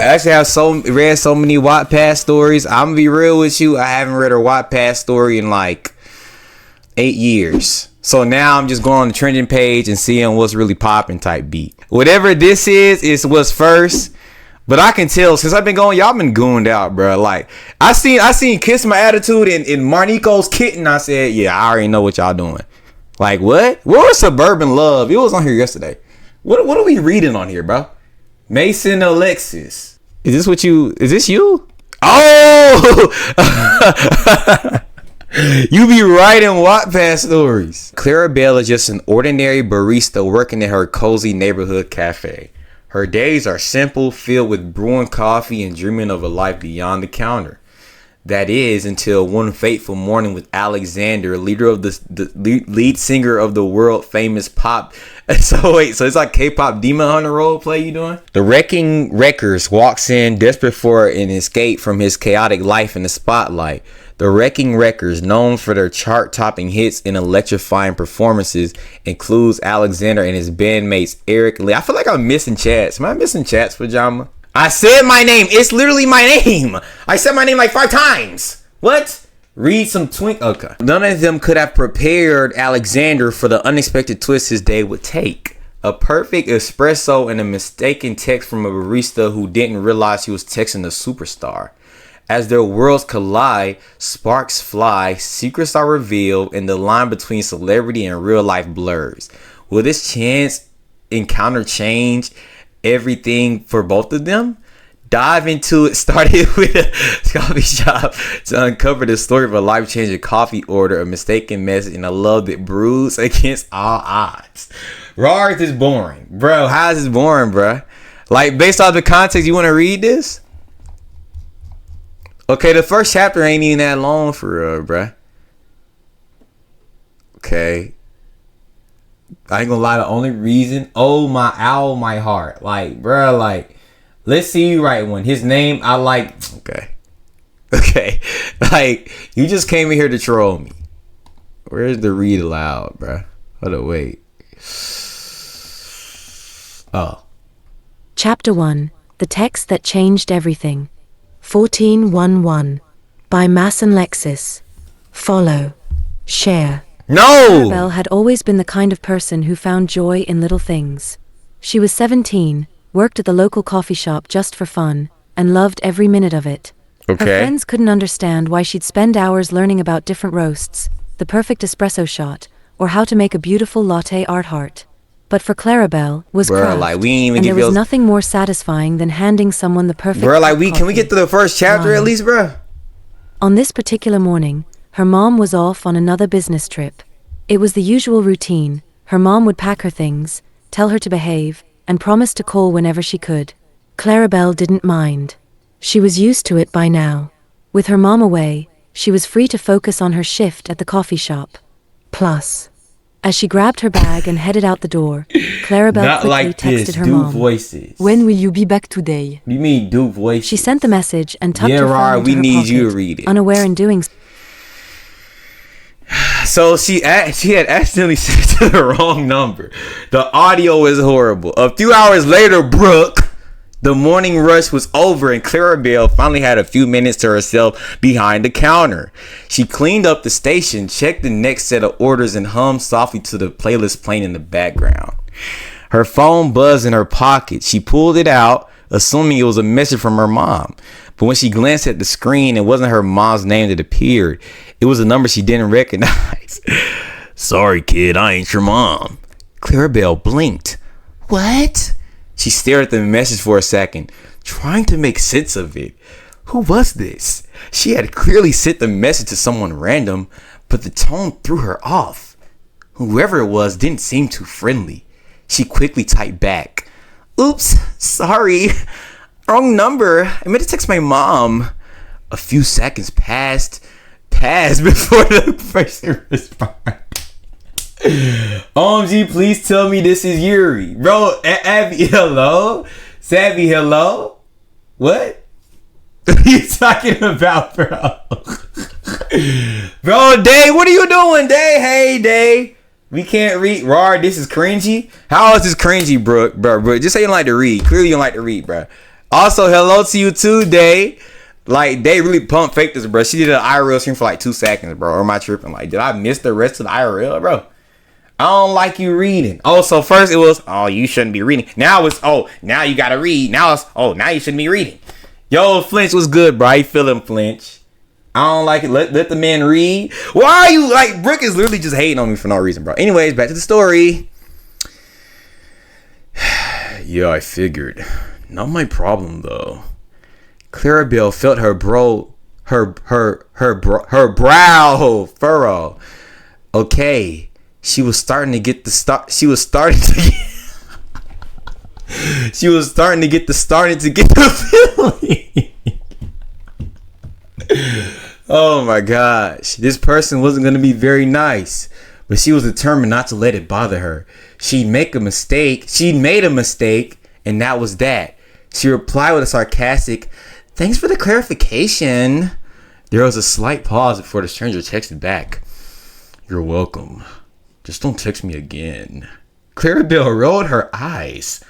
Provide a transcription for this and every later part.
actually have read so many Wattpad stories. I'm gonna be real with you. I haven't read a Wattpad story in like 8 years. So now I'm just going on the trending page and seeing what's really popping type beat. Whatever this is what's first. But I can tell since I've been going, y'all been gooned out, bro. Like I seen Kiss My Attitude in Marnico's Kitten. I said, yeah, I already know what y'all doing. Like what? Where was Suburban Love? It was on here yesterday. What are we reading on here, bro? Mason Alexis. Is this you? Oh! You be writing Wattpad stories. Clara Bell is just an ordinary barista working in her cozy neighborhood cafe. Her days are simple, filled with brewing coffee and dreaming of a life beyond the counter. That is until one fateful morning with Alexander, leader of the lead singer of the world famous pop. So it's like K-pop Demon Hunter role play you doing? The Wrecking Wreckers walks in desperate for an escape from his chaotic life in the spotlight. The Wrecking Wreckers, known for their chart-topping hits and electrifying performances, includes Alexander and his bandmates Eric Lee. I feel like I'm missing chats. Am I missing chats, Pajama? I said my name. It's literally my name. I said my name like 5 times. What? Read some twink. Okay. None of them could have prepared Alexander for the unexpected twist his day would take. A perfect espresso and a mistaken text from a barista who didn't realize he was texting a superstar. As their worlds collide, sparks fly, secrets are revealed, and the line between celebrity and real life blurs. Will this chance encounter change everything for both of them? Dive into it. Started with a coffee shop to uncover the story of a life-changing coffee order, a mistaken message, and a love that brews against all odds. Rars is boring. Bro, how is this boring, bro? Like, based off the context, you want to read this? Okay, the first chapter ain't even that long for real, bruh. Okay. I ain't gonna lie, the only reason, my heart. Like, bruh, like, let's see you write one. His name, I like, okay. Like, you just came in here to troll me. Where's the read aloud, bruh? Hold on, wait. Oh. Chapter 1, The Text That Changed Everything. 1411 by Mason Lexis. Follow. Share. No! Belle had always been the kind of person who found joy in little things. She was 17, worked at the local coffee shop just for fun, and loved every minute of it. Okay. Her friends couldn't understand why she'd spend hours learning about different roasts, the perfect espresso shot, or how to make a beautiful latte art heart. But for Clarabelle was craft, like, we ain't even and give there was nothing more satisfying than handing someone the perfect can we get to the first chapter at least, bro? On this particular morning, her mom was off on another business trip. It was the usual routine. Her mom would pack her things, tell her to behave, and promise to call whenever she could. Clarabelle didn't mind. She was used to it by now. With her mom away, she was free to focus on her shift at the coffee shop. Plus, as she grabbed her bag and headed out the door, Clarabelle quickly texted her mom. Voices. When will you be back today? What do you mean, do voices? She sent the message and tucked her phone into her need pocket, you to read it. unaware in doing so. So she had accidentally sent the wrong number. The audio is horrible. A few hours later, Brooke, the morning rush was over and Clarabelle finally had a few minutes to herself behind the counter. She cleaned up the station, checked the next set of orders, and hummed softly to the playlist playing in the background. Her phone buzzed in her pocket. She pulled it out, assuming it was a message from her mom. But when she glanced at the screen, it wasn't her mom's name that appeared. It was a number she didn't recognize. Sorry, kid, I ain't your mom. Clarabelle blinked. What? She stared at the message for a second, trying to make sense of it. Who was this? She had clearly sent the message to someone random, but the tone threw her off. Whoever it was didn't seem too friendly. She quickly typed back. Oops, sorry. Wrong number. I meant to text my mom. A few seconds passed before the person responded. OMG, please tell me this is Yuri. Bro, Abby, hello? Savvy, hello? What? What are you talking about, bro? Bro, Day, what are you doing, Day? Hey, Day. We can't read. Rar, this is cringy. How is this cringy, bro? Just say you don't like to read. Clearly you don't like to read, bro. Also, hello to you too, Day. Like, they really pump faked this, bro. She did an IRL stream for like 2 seconds, bro. Or am I tripping? Like, did I miss the rest of the IRL, bro? I don't like you reading. Oh, so first it was, oh, you shouldn't be reading. Now it's, oh, now you gotta read. Now it's, oh, now you shouldn't be reading. Yo, Flinch was good, bro. You feeling Flinch? I don't like it. Let the man read. Why are you, like, Brooke is literally just hating on me for no reason, bro. Anyways, back to the story. Yeah, I figured. Not my problem, though. Clarabelle felt her brow furrow. Okay, she was starting to get the feeling. Oh my gosh, this person wasn't gonna be very nice, but she was determined not to let it bother her. She'd made a mistake, and that was that. She replied with a sarcastic, "Thanks for the clarification." There was a slight pause before the stranger texted back, "You're welcome. Just don't text me again." Clarabelle rolled her eyes.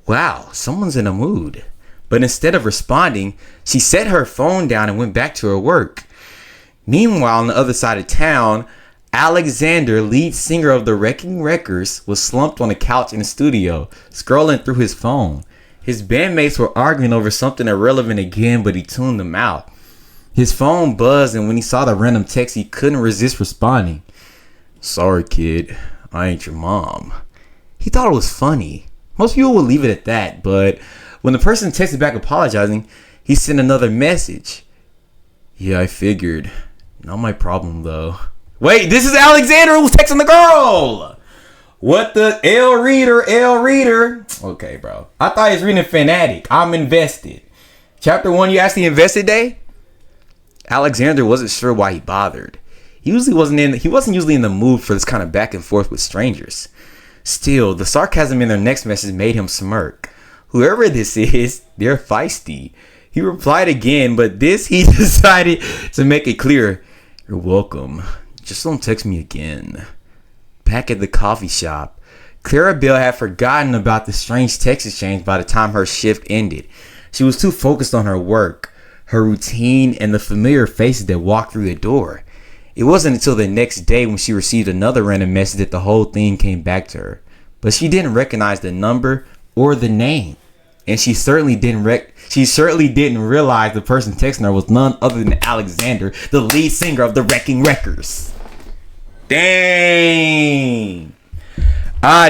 Wow, someone's in a mood. But instead of responding, she set her phone down and went back to her work. Meanwhile, on the other side of town, Alexander, lead singer of the Wrecking Wreckers, was slumped on a couch in the studio, scrolling through his phone. His bandmates were arguing over something irrelevant again, but he tuned them out. His phone buzzed, and when he saw the random text, he couldn't resist responding. "Sorry, kid. I ain't your mom." He thought it was funny. Most people would leave it at that, but when the person texted back apologizing, he sent another message. "Yeah, I figured. Not my problem, though." Wait, this is Alexander who's texting the girl! What the? L reader. Okay, bro. I thought he was reading Fanatic. I'm invested. Chapter 1, you actually invested, Day? Alexander wasn't sure why he bothered. He wasn't usually in the mood for this kind of back and forth with strangers. Still, the sarcasm in their next message made him smirk. Whoever this is, they're feisty. He replied again, but this he decided to make it clear. "You're welcome. Just don't text me again." Back at the coffee shop, Clarabelle had forgotten about the strange text exchange by the time her shift ended. She was too focused on her work, her routine, and the familiar faces that walked through the door. It wasn't until the next day when she received another random message that the whole thing came back to her. But she didn't recognize the number or the name. And she certainly didn't realize the person texting her was none other than Alexander, the lead singer of the Wrecking Wreckers. Dang.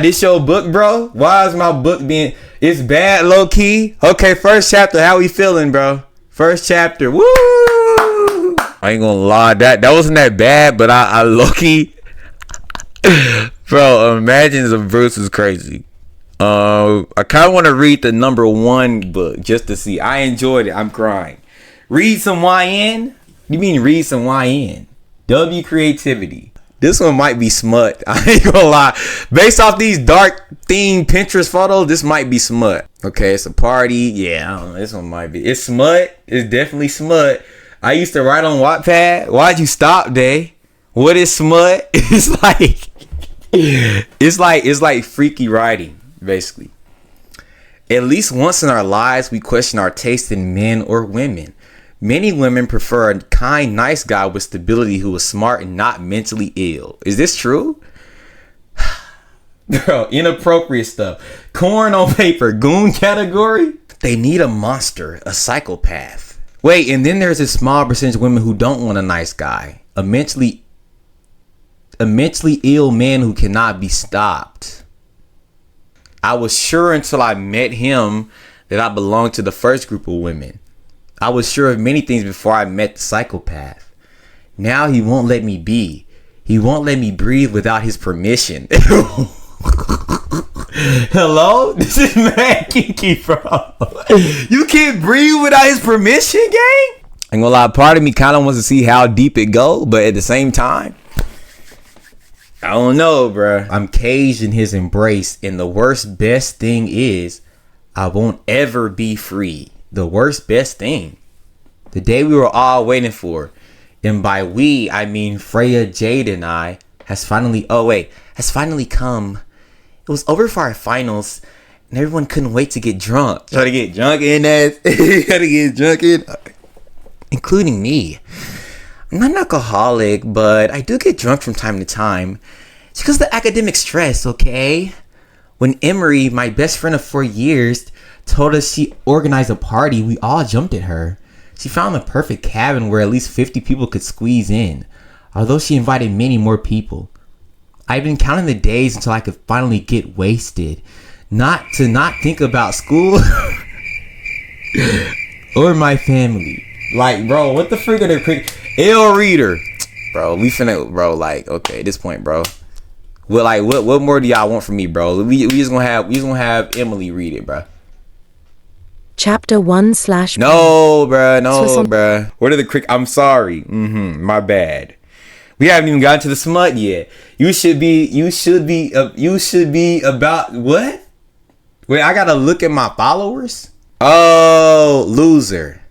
This your book, bro? Why is my book being... It's bad, low key? Okay, first chapter. How we feeling, bro? First chapter. Woo! I ain't gonna lie. That wasn't that bad, but I low key... Bro, Imagines of Bruce is crazy. I kind of want to read the number 1 book just to see. I enjoyed it. I'm crying. Read some YN? You mean read some YN? W creativity. This one might be smut. I ain't gonna lie. Based off these dark themed Pinterest photos, this might be smut. Okay, it's a party. Yeah, I don't know. This one might be. It's smut. It's definitely smut. I used to write on Wattpad. Why'd you stop, Day? What is smut? It's like freaky writing, basically. At least once in our lives, we question our taste in men or women. Many women prefer a kind, nice guy with stability who is smart and not mentally ill. Is this true? Girl, inappropriate stuff. Corn on paper, goon category? They need a monster, a psychopath. Wait, and then there's a small percentage of women who don't want a nice guy. A mentally ill man who cannot be stopped. I was sure until I met him that I belonged to the first group of women. I was sure of many things before I met the psychopath. Now he won't let me be. He won't let me breathe without his permission. Hello? This is mad kinky, bro. You can't breathe without his permission, gang? I ain't gonna lie, part of me kind of wants to see how deep it go, but at the same time, I don't know, bro. I'm caged in his embrace, and the best thing is, I won't ever be free. The best thing. The day we were all waiting for, and by we, I mean Freya, Jade, and I, has finally come. It was over for our finals, And everyone couldn't wait to get drunk. Try to get drunk in that. Try to get drunk in. Including me. I'm not an alcoholic, but I do get drunk from time to time. It's because of the academic stress, okay? When Emery, my best friend of 4 years, told us she organized a party, we all jumped at her. She found the perfect cabin where at least 50 people could squeeze in, although she invited many more people. I've been counting the days until I could finally get wasted. Not think about school or my family. Like, bro, what the freak are they creating? L reader, bro. We finna, bro. Like, okay, at this point, bro. What more do y'all want from me, bro? We just gonna have Emily read it, bro. Chapter 1/. No, bro. What are the crick? I'm sorry. My bad. We haven't even gotten to the smut yet. You should be about what? Wait, I gotta look at my followers. Oh, loser.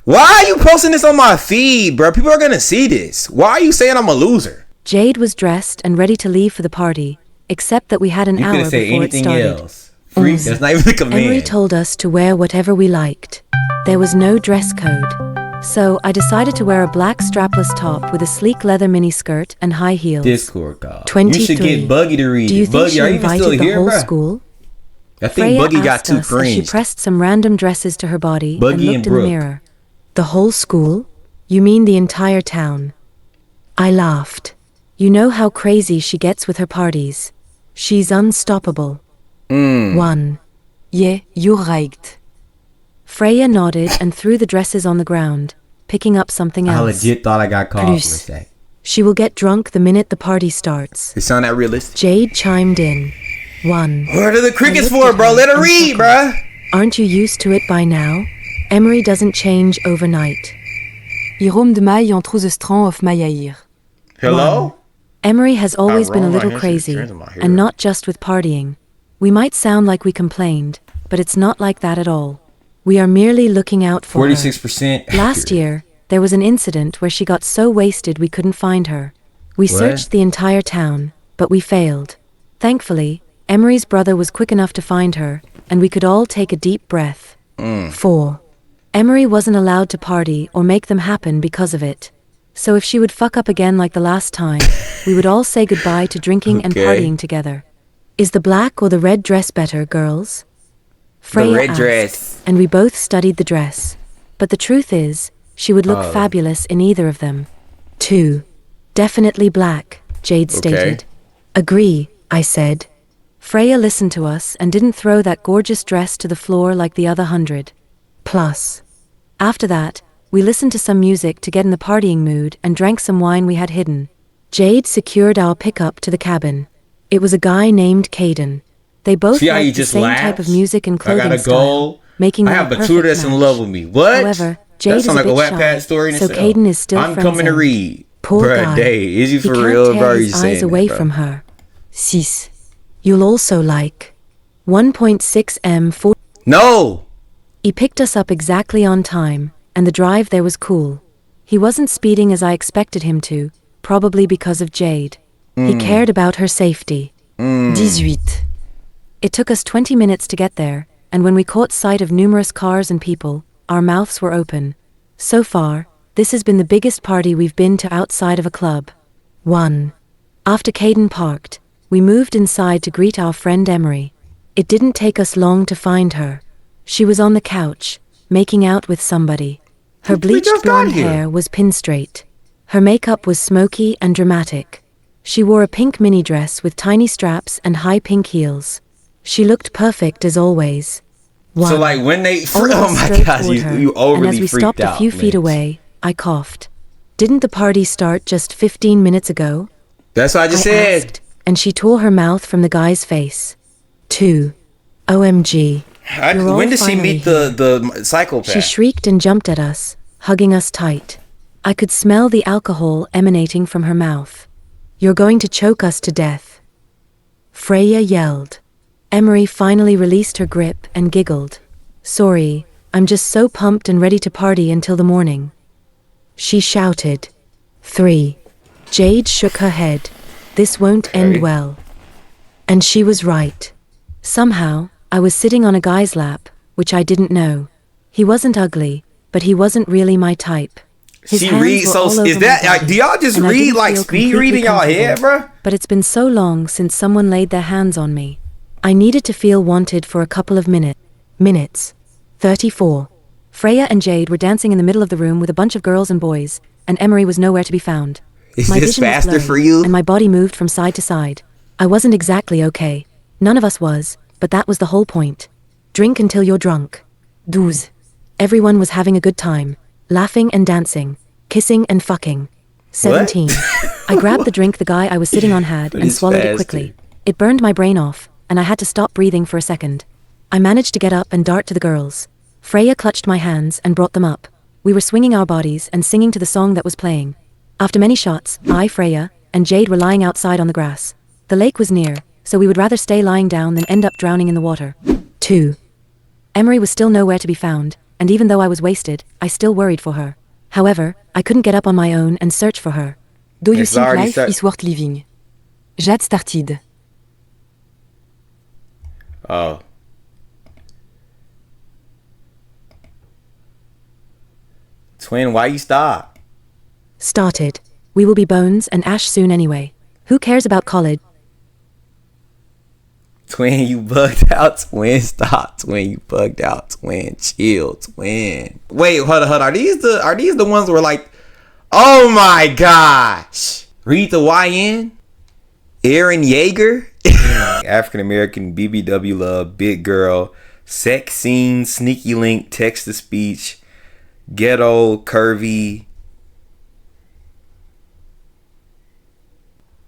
Why are you posting this on my feed, bro? People are gonna see this. Why are you saying I'm a loser? Jade was dressed and ready to leave for the party, except that we had an hour before it started. Else. Freak, that's not even a command. Emery told us to wear whatever we liked. There was no dress code. So I decided to wear a black strapless top with a sleek leather miniskirt and high heels. Discord call. 23. You should get Buggy to read. Do you think Buggy, she are you even invited still the here, whole bro? school? I think Freya Buggy got asked too us as cringe. she pressed some random dresses to her body Buggy and and looked in the Brooke. mirror. The whole school? You mean the entire town? I laughed. You know how crazy she gets with her parties. She's unstoppable. 1. Yeah, you're right. Freya nodded and threw the dresses on the ground, picking up something I else. legit thought I got called for a Plus. sec. She will get drunk the minute the party starts. It sound that realistic? Jade chimed in. 1. What are the crickets I looked for, at bro? her Let her and read, chuckled. bro. Aren't you used to it by now? Emery doesn't change overnight. Jérôme de Maille entre the strand of Mayaïr. Hello? Emery has always been a wrong my little hands, crazy, hands in my hair. and not just with partying. We might sound like we complained, but it's not like that at all. We are merely looking out for her. 46%. Last year, there was an incident where she got so wasted we couldn't find her. We What? searched the entire town, but we failed. Thankfully, Emery's brother was quick enough to find her, and we could all take a deep breath. 4. Emery wasn't allowed to party or make them happen because of it. So if she would fuck up again like the last time, we would all say goodbye to drinking and Okay. partying together. Is the black or the red dress better, girls? Freya red asked, dress. and we both studied the dress. But the truth is, she would look fabulous in either of them. 2. Definitely black, Jade stated. Agree, I said. Freya listened to us and didn't throw that gorgeous dress to the floor like the other 100. Plus. After that, we listened to some music to get in the partying mood and drank some wine we had hidden. Jade secured our pickup to the cabin. It was a guy named Caden. They both See how you liked the just same laughs? type of music and I clothing got a style, goal. making I them have a a perfect tutor that's in match. love with me. What? However, Jade that is sounds a like a bit Wattpad shy, story in so itself. Caden is still I'm coming to friend-zoned. read. Poor Bruh, guy. Day, is you He for can't real, tear bro? his You eyes saying away that, from bro? her. 6. You'll also like 1.6 m 4. No. He picked us up exactly on time, and the drive there was cool. He wasn't speeding as I expected him to, probably because of Jade. He cared about her safety. 18. It took us 20 minutes to get there, and when we caught sight of numerous cars and people, our mouths were open. So far, this has been the biggest party we've been to outside of a club. 1. After Caden parked, we moved inside to greet our friend Emery. It didn't take us long to find her. She was on the couch, making out with somebody. Her We bleached just got blonde here. hair was pin straight. Her makeup was smoky and dramatic. She wore a pink mini dress with tiny straps and high pink heels. She looked perfect as always. So 1. like when they, All of oh us my strode gosh, toward her, you overly and as we freaked stopped out. a few feet man. away, I coughed. Didn't the party start just 15 minutes ago? That's what I just I said. asked, and she tore her mouth from the guy's face. 2. OMG. You're all When did she finally meet the psychopath? She shrieked and jumped at us, hugging us tight. I could smell the alcohol emanating from her mouth. You're going to choke us to death. Freya yelled. Emery finally released her grip and giggled. Sorry, I'm just so pumped and ready to party until the morning. She shouted. 3. Jade shook her head. This won't Okay. end well. And she was right. Somehow, I was sitting on a guy's lap, which I didn't know. He wasn't ugly, but he wasn't really my type. His She hands reads were so. all over Is my that body, do y'all just and I read didn't like feel speed read in completely y'all head, comfortable. bruh? But it's been so long since someone laid their hands on me. I needed to feel wanted for a couple of minutes. 34. Freya and Jade were dancing in the middle of the room with a bunch of girls and boys, and Emery was nowhere to be found. Is My this vision was faster blurry, for you? and my body moved from side to side. I wasn't exactly okay. None of us was, but that was the whole point. Drink until you're drunk. 12. Everyone was having a good time, laughing and dancing, kissing and fucking. 17. I grabbed the drink the guy I was sitting on had But and it's swallowed it faster. quickly. It burned my brain off, and I had to stop breathing for a second. I managed to get up and dart to the girls. Freya clutched my hands and brought them up. We were swinging our bodies and singing to the song that was playing. After many shots, I, Freya, and Jade were lying outside on the grass. The lake was near, so we would rather stay lying down than end up drowning in the water. 2. Emery was still nowhere to be found, and even though I was wasted, I still worried for her. However, I couldn't get up on my own and search for her. Do you It's think already life start- is worth living? Jade started. Oh. Twin, why you stop? Started. We will be bones and ash soon anyway. Who cares about college? Twin, you bugged out. Twin, stop. Twin, you bugged out. Twin, chill. Twin. Wait, hold on. Are these the ones where like, oh my gosh. Read the YN. Aaron Yeager. African American BBW love, big girl, sex scene, sneaky link, text to speech, ghetto, curvy.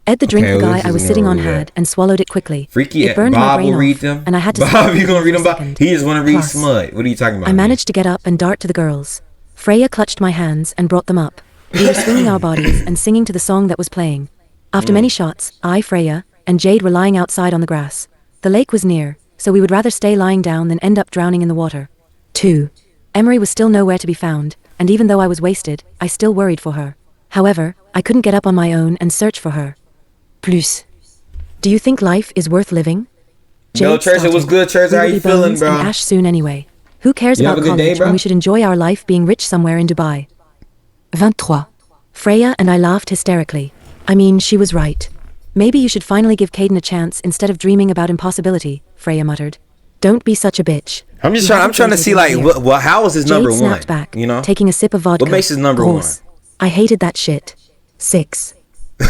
Ed the drink Okay, the well, guy this I was isn't sitting on over yet. had and swallowed it quickly. Freaky. It burned my Bob brain will read off, them. and I had to Bob, stop you gonna read them? for a Bob? second. He just want to read Plus, smut. What are you talking about? I managed to get up and dart to the girls. Freya clutched my hands and brought them up. We were swinging our bodies and singing to the song that was playing. After many shots, I, Freya, and Jade were lying outside on the grass. The lake was near, so we would rather stay lying down than end up drowning in the water. 2. Emery was still nowhere to be found, and even though I was wasted, I still worried for her. However, I couldn't get up on my own and search for her. Plus. Do you think life is worth living? No, Jade Church, it was started. good, Church. We How will you be feeling, bones bro? and ash soon anyway. Who cares You have about a good day, college bro? when we should enjoy our life being rich somewhere in Dubai? 23. Freya and I laughed hysterically. I mean, she was right. Maybe you should finally give Caden a chance instead of dreaming about impossibility, Freya muttered. Don't be such a bitch. I'm just You trying. I'm haven't trying to dated see in like, a year. how is his Jade number one? snapped back, You know, taking a sip of vodka. What makes his number Gross. one? I hated that shit. 6.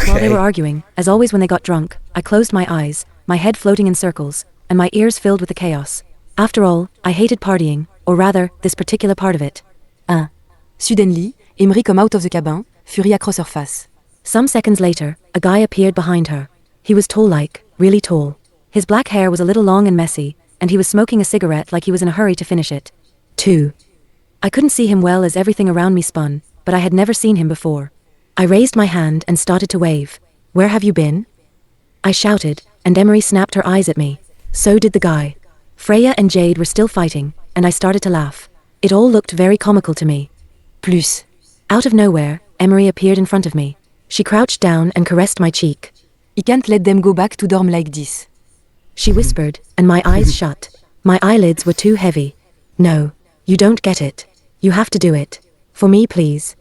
While they were arguing, as always when they got drunk, I closed my eyes, my head floating in circles, and my ears filled with the chaos. After all, I hated partying, or rather, this particular part of it. Suddenly, Emery come out of the cabin, fury across her face. Some seconds later, a guy appeared behind her. He was tall like, really tall. His black hair was a little long and messy, and he was smoking a cigarette like he was in a hurry to finish it. 2. I couldn't see him well as everything around me spun, but I had never seen him before. I raised my hand and started to wave. Where have you been? I shouted, and Emery snapped her eyes at me. So did the guy. Freya and Jade were still fighting, and I started to laugh. It all looked very comical to me. Plus. Out of nowhere, Emery appeared in front of me. She crouched down and caressed my cheek. I can't let them go back to dorm like this. She whispered, and my eyes shut. My eyelids were too heavy. No, you don't get it. You have to do it. For me, please.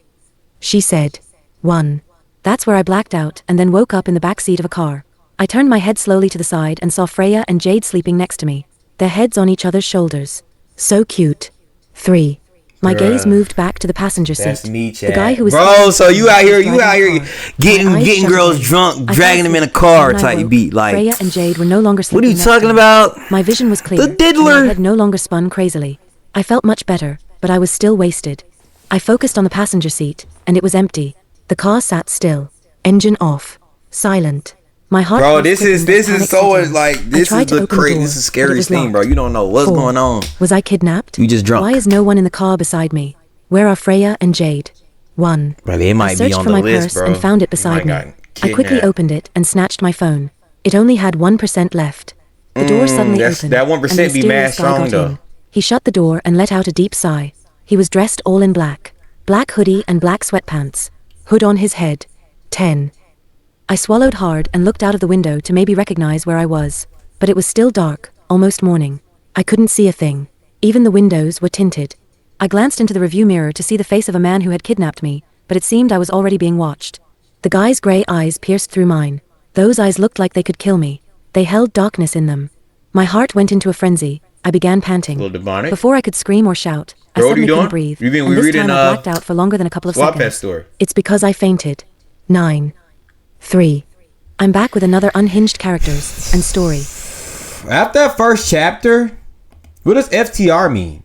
She said. 1. That's where I blacked out and then woke up in the back seat of a car. I turned my head slowly to the side and saw Freya and Jade sleeping next to me, their heads on each other's shoulders. So cute. 3. My gaze moved back to the passenger seat. That's me, Chad. The guy who was Bro, so you out here, driving the car. getting My eyes shut girls again. drunk, I dragging fell them in a asleep, car and when I type woke, beat. Like, Freya and Jade were no longer sleeping what are you next to talking me. about? My vision was clear. The diddler. My head no longer spun crazily. I felt much better, but I was still wasted. I focused on the passenger seat, and it was empty. The car sat still. Engine off. Silent. My heart. Bro, was this is quickened as panic so set in. like I this tried is to the open the crazy. door, This is the but it scariest was thing, bro. locked. You don't know what's 4. going on. Was I kidnapped? You just drunk. Why is no one in the car beside me? Where are Freya and Jade? 1. Bro, they I might be searched on for the my list, purse bro. and found it You beside might me. got I quickly kidnapped. opened it and snatched my phone. It only had 1% left. The door suddenly that's- opened. that 1% and the be mad mysterious guy strong, got though. in. He shut the door and let out a deep sigh. He was dressed all in black. Black hoodie and black sweatpants. Hood on his head. 10. I swallowed hard and looked out of the window to maybe recognize where I was. But it was still dark, almost morning. I couldn't see a thing. Even the windows were tinted. I glanced into the review mirror to see the face of a man who had kidnapped me, but it seemed I was already being watched. The guy's grey eyes pierced through mine. Those eyes looked like they could kill me. They held darkness in them. My heart went into a frenzy. I began panting. A little demonic. Before I could scream or shout, I Bro, what are suddenly you couldn't doing? breathe. We And this reading, time I blacked out for longer than a couple of Wattpad seconds. story. It's because I fainted. 9. 3. I'm back with another unhinged characters and story. After that first chapter, what does FTR mean?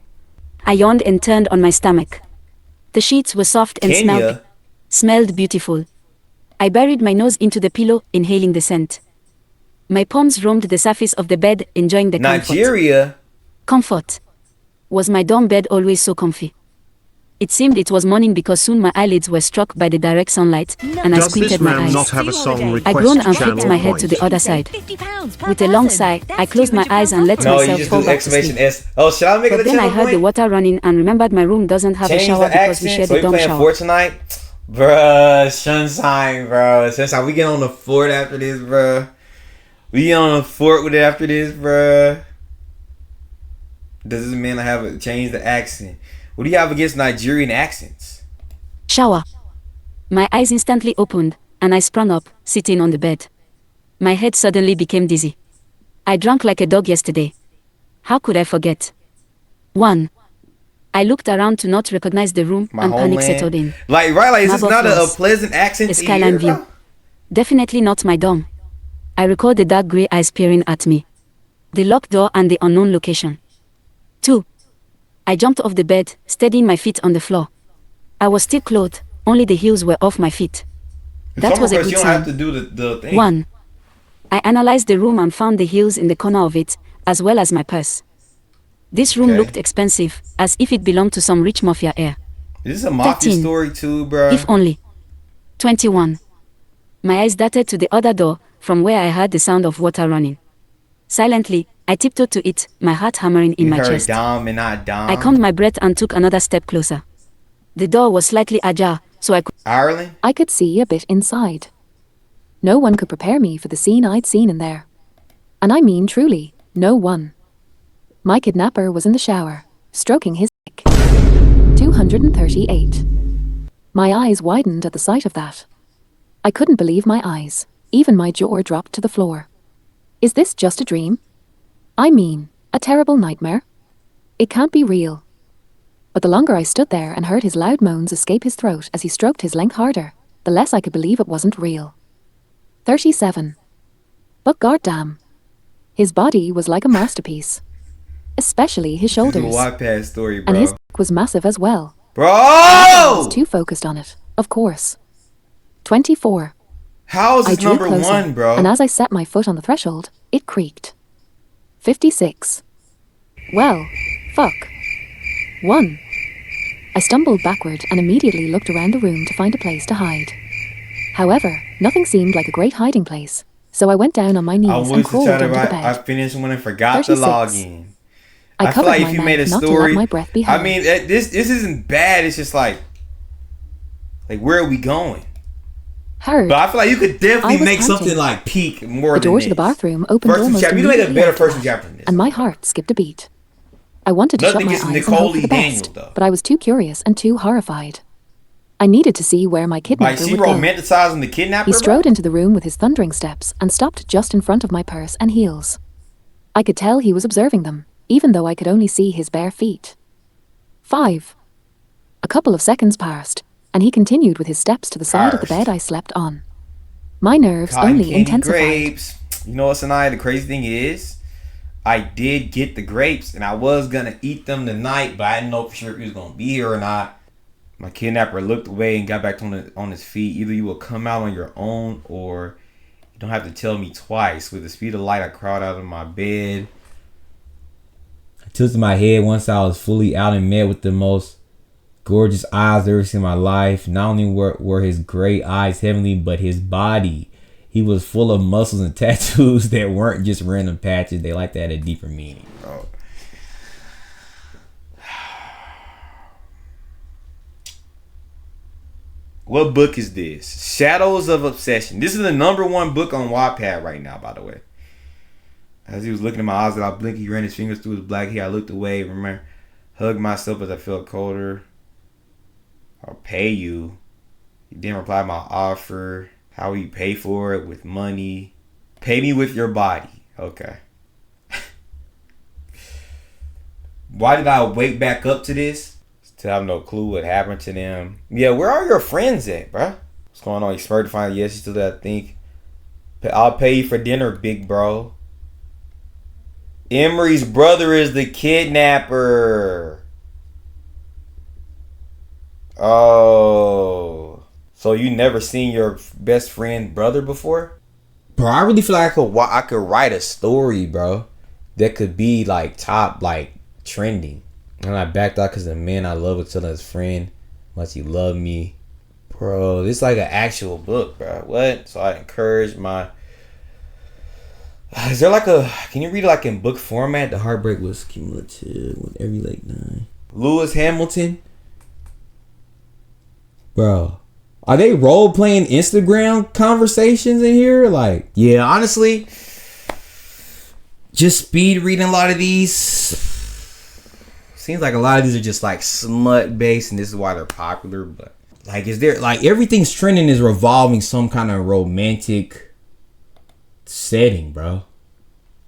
I yawned and turned on my stomach. The sheets were soft and Kenya. smelled beautiful. I buried my nose into the pillow, inhaling the scent. My palms roamed the surface of the bed, enjoying the Nigeria. comfort. Was my dorm bed always so comfy? It seemed it was morning because soon my eyelids were struck by the direct sunlight, and I Does squinted this my man eyes. not have a song I request groaned and channel flicked my head to the point? other side. With a long sigh, I closed my eyes and let No, you myself just fall do back to exclamation sleep. S. Oh, should I make it But a then I channel heard the point? water running and remembered my room doesn't have a Change shower the because we accent. share So the we dorm playing shower. Fort tonight? Bruh, sunshine, bro. Sunshine. We get on the fort after this, bruh. We get on the fort with it after this, bruh. Does this mean I have to change the accent? What do you have against Nigerian accents? Shower. My eyes instantly opened, and I sprang up, sitting on the bed. My head suddenly became dizzy. I drank like a dog yesterday. How could I forget? 1. I looked around to not recognize the room, My and panic homeland. settled in. Like, right? Like, is this Marble not a floors. pleasant accent A to skyline hear, view. bro? Definitely not my dorm. I recall the dark grey eyes peering at me. The locked door and the unknown location. 2. I jumped off the bed, steadying my feet on the floor. I was still clothed, only the heels were off my feet. That was a good You don't sign. have to do the thing. 1. I analyzed the room and found the heels in the corner of it, as well as my purse. This room Okay. looked expensive, as if it belonged to some rich mafia heir. Is this a mafia 13. story too, bro? If only. 21. My eyes darted to the other door, from where I heard the sound of water running. Silently, I tiptoed to it, my heart hammering in You my heard chest. Dom and not Dom. I calmed my breath and took another step closer. The door was slightly ajar, so Ireland? I could see a bit inside. No one could prepare me for the scene I'd seen in there. And I mean truly, no one. My kidnapper was in the shower, stroking his dick. 238. My eyes widened at the sight of that. I couldn't believe my eyes. Even my jaw dropped to the floor. Is this just a dream? I mean, a terrible nightmare? It can't be real. But the longer I stood there and heard his loud moans escape his throat as he stroked his length harder, the less I could believe it wasn't real. 37. But goddamn. His body was like a masterpiece. Especially his This is a shoulders. Wattpad story, bro. And his dick was massive as well. Bro! I was too focused on it, of course. 24. How is I this drew number closer, one, bro? and as I set my foot on the threshold, it creaked. 56. Well, fuck. 1. I stumbled backward and immediately looked around the room to find a place to hide. However, nothing seemed like a great hiding place, so I went down on my I knees and wish to crawled try under to the write. bed. I finished one and forgot to 36. log in. I feel covered like my if you made a mouth not to story, let my breath be heard. I mean, this isn't bad. It's just like where are we going? Heard. But I feel like you could I definitely was make panting. something like peak more The than door this. to the bathroom opened First almost chapter. You made a immediately better after first that, chapter than this. and my heart skipped a beat. I wanted to Nothing shut my against eyes Nicole and hope for Lee the Daniels, best, though. but I was too curious and too horrified. I needed to see where my kidnapper Like she would go. romanticizing the kidnapper. He bro? strode into the room with his thundering steps and stopped just in front of my purse and heels. I could tell he was observing them, even though I could only see his bare feet. 5. A couple of seconds passed, and he continued with his steps to the side of the Passed. bed I slept on. My nerves Cotton only candy intensified. grapes. You know what's tonight? The crazy thing is, I did get the grapes, and I was gonna eat them tonight, but I didn't know for sure if he was gonna be here or not. My kidnapper looked away and got back on his feet. Either you will come out on your own, or you don't have to tell me twice. With the speed of light, I crawled out of my bed. I tilted my head once I was fully out and met with the most gorgeous eyes I've ever seen in my life. Not only were his gray eyes heavenly, but his body. He was full of muscles and tattoos that weren't just random patches. They like to add a deeper meaning, bro. What book is this? Shadows of Obsession. This is the number one book on Wattpad right now, by the way. As he was looking in my eyes, I blinked. He ran his fingers through his black hair. I looked away. Remember, hugged myself as I felt colder. I'll pay you. He didn't reply to my offer. How will you pay for it? With money. Pay me with your body. Okay. Why did I wake back up to this? Still have no clue what happened to them. Yeah, where are your friends at, bruh? What's going on? You smart to find yes, you still that think. I'll pay you for dinner, big bro. Emery's brother is the kidnapper. Oh. So you never seen your best friend brother before? Bro, I really feel like I could write a story, bro, that could be like top, like trending. And I backed out because the man I love was telling his friend how much he loved me. Bro, this is like an actual book, bro. What? So I encourage my... Is there like a... Can you read it like in book format? The heartbreak was cumulative with every like 9. Lewis Hamilton? Bro. Are they role-playing Instagram conversations in here? Like, yeah, honestly, just speed reading a lot of these. Seems like a lot of these are just like smut-based, and this is why they're popular. But like, is there like everything's trending is revolving some kind of romantic setting, bro.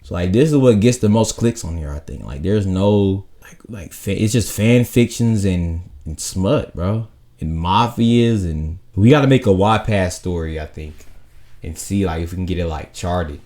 So like, this is what gets the most clicks on here. I think like there's no it's just fan fictions and smut, bro, and mafias, and we got to make a Wattpad story, I think, and see like if we can get it like charted.